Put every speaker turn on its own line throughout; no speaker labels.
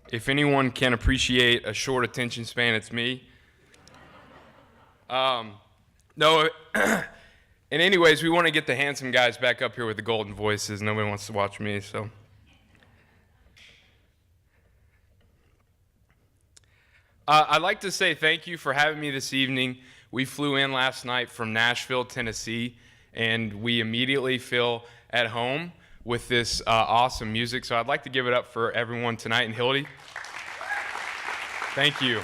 If anyone can appreciate a short attention span, it's me. No, and anyways, we want to get the handsome guys back up here with the golden voices. Nobody wants to watch me, so. I'd like to say thank you for having me this evening. We flew in last night from Nashville, Tennessee, and we immediately feel at home with this awesome music. So I'd like to give it up for everyone tonight. And Hildy, thank you.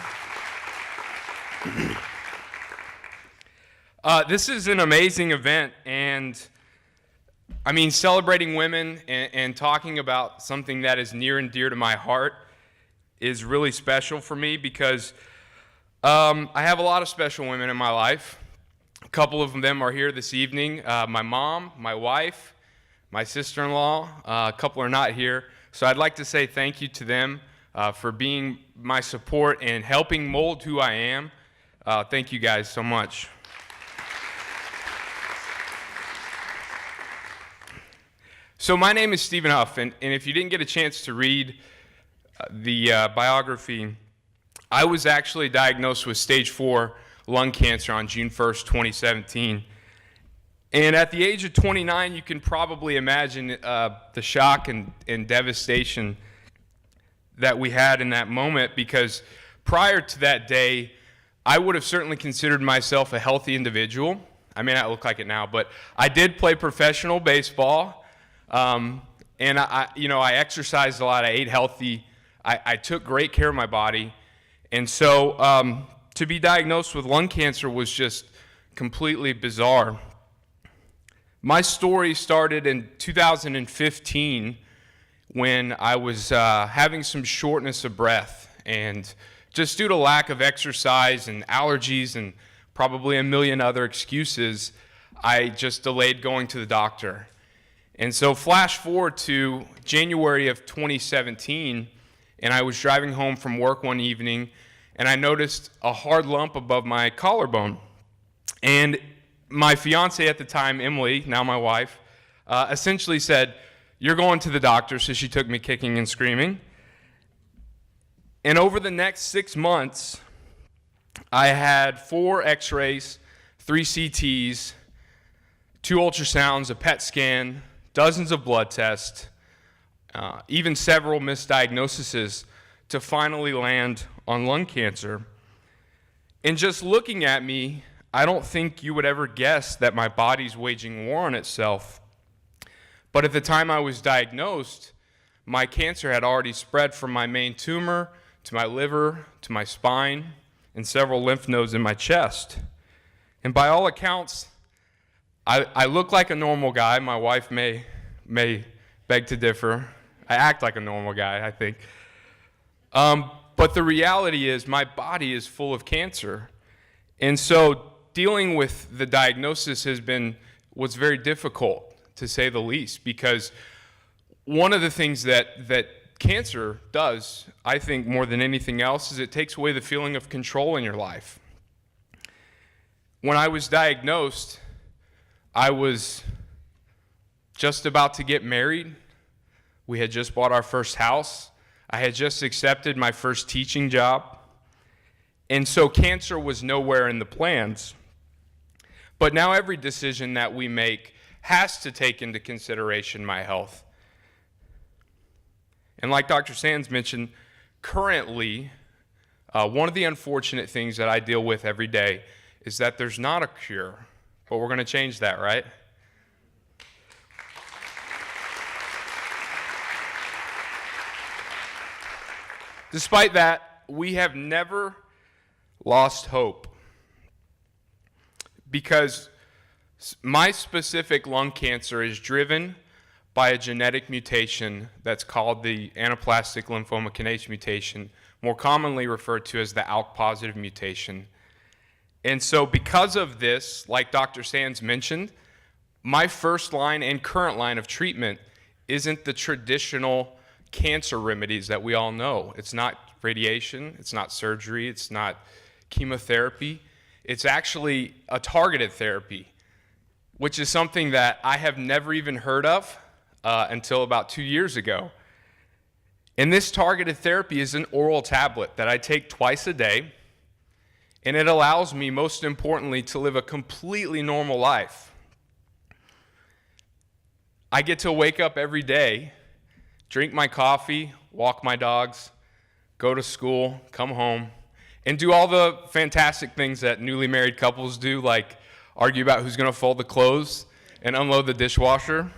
This is an amazing event, and I mean, celebrating women and talking about something that is near and dear to my heart is really special for me because I have a lot of special women in my life. A couple of them are here this evening. My mom, my wife, my sister-in-law, a couple are not here. So I'd like to say thank you to them for being my support and helping mold who I am. Thank you guys so much. So my name is Stephen Huff, and if you didn't get a chance to read the biography, I was actually diagnosed with stage 4 lung cancer on June 1st, 2017. And at the age of 29, you can probably imagine the shock and devastation that we had in that moment, because prior to that day, I would have certainly considered myself a healthy individual. I may not look like it now, but I did play professional baseball, and I exercised a lot. I ate healthy. I took great care of my body. And so to be diagnosed with lung cancer was just completely bizarre. My story started in 2015 when I was having some shortness of breath. And just due to lack of exercise and allergies and probably a million other excuses, I just delayed going to the doctor. And so flash forward to January of 2017, and I was driving home from work one evening, and I noticed a hard lump above my collarbone. And my fiance at the time, Emily, now my wife, essentially said, "You're going to the doctor," so she took me kicking and screaming. And over the next 6 months, I had 4 x-rays, 3 CTs, 2 ultrasounds, a PET scan, dozens of blood tests, even several misdiagnoses to finally land on lung cancer. And just looking at me, I don't think you would ever guess that my body's waging war on itself. But at the time I was diagnosed, my cancer had already spread from my main tumor to my liver, to my spine, and several lymph nodes in my chest. And by all accounts, I look like a normal guy. My wife may beg to differ. I act like a normal guy, I think. But the reality is my body is full of cancer. And so dealing with the diagnosis was very difficult, to say the least, because one of the things that cancer does, I think more than anything else, is it takes away the feeling of control in your life. When I was diagnosed, I was just about to get married. We had just bought our first house. I had just accepted my first teaching job. And so cancer was nowhere in the plans. But now every decision that we make has to take into consideration my health. And like Dr. Sands mentioned, currently, one of the unfortunate things that I deal with every day is that there's not a cure. But we're going to change that, right? Despite that, we have never lost hope, because my specific lung cancer is driven by a genetic mutation that's called the anaplastic lymphoma kinase mutation, more commonly referred to as the ALK-positive mutation. And so because of this, like Dr. Sands mentioned, my first line and current line of treatment isn't the traditional cancer remedies that we all know. It's not radiation, it's not surgery, it's not chemotherapy. It's actually a targeted therapy, which is something that I have never even heard of until about 2 years ago. And this targeted therapy is an oral tablet that I take twice a day, and it allows me, most importantly, to live a completely normal life. I get to wake up every day, drink my coffee, walk my dogs, go to school, come home, and do all the fantastic things that newly married couples do, like argue about who's going to fold the clothes and unload the dishwasher.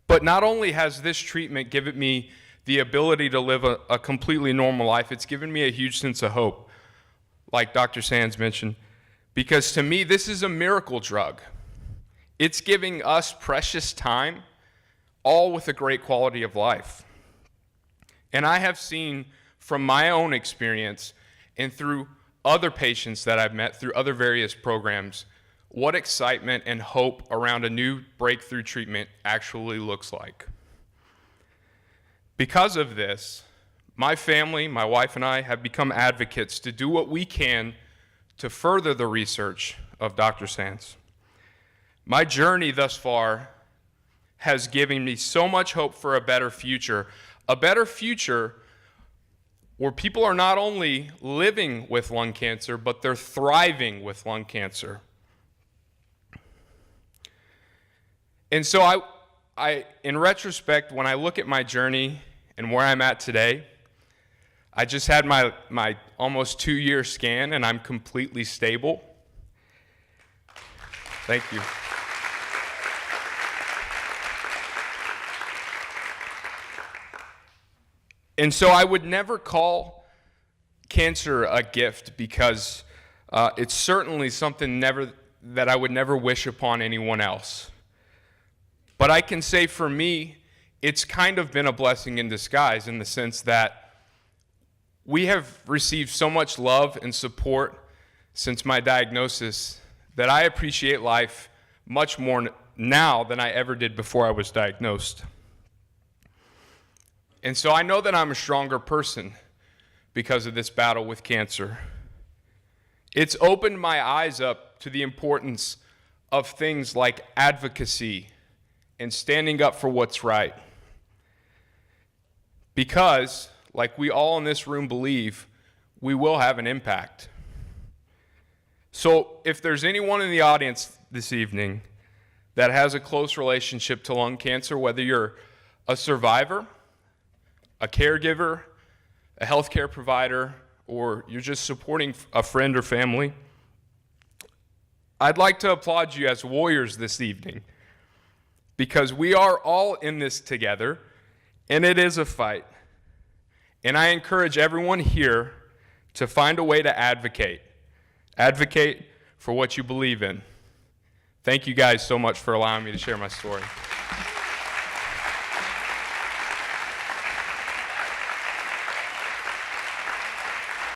But not only has this treatment given me the ability to live a completely normal life, it's given me a huge sense of hope, like Dr. Sands mentioned, because to me, this is a miracle drug. It's giving us precious time, all with a great quality of life. And I have seen from my own experience and through other patients that I've met through other various programs, what excitement and hope around a new breakthrough treatment actually looks like. Because of this, my family, my wife and I have become advocates to do what we can to further the research of Dr. Sands. My journey thus far has given me so much hope for a better future where people are not only living with lung cancer, but they're thriving with lung cancer. And so I, in retrospect, when I look at my journey and where I'm at today, I just had my almost 2-year scan, and I'm completely stable. Thank you. And so I would never call cancer a gift, because it's certainly something that I would never wish upon anyone else. But I can say for me, it's kind of been a blessing in disguise, in the sense that we have received so much love and support since my diagnosis that I appreciate life much more now than I ever did before I was diagnosed. And so I know that I'm a stronger person because of this battle with cancer. It's opened my eyes up to the importance of things like advocacy and standing up for what's right. Because, like we all in this room believe, we will have an impact. So if there's anyone in the audience this evening that has a close relationship to lung cancer, whether you're a survivor, a caregiver, a healthcare provider, or you're just supporting a friend or family, I'd like to applaud you as warriors this evening, because we are all in this together, and it is a fight. And I encourage everyone here to find a way to advocate. Advocate for what you believe in. Thank you guys so much for allowing me to share my story.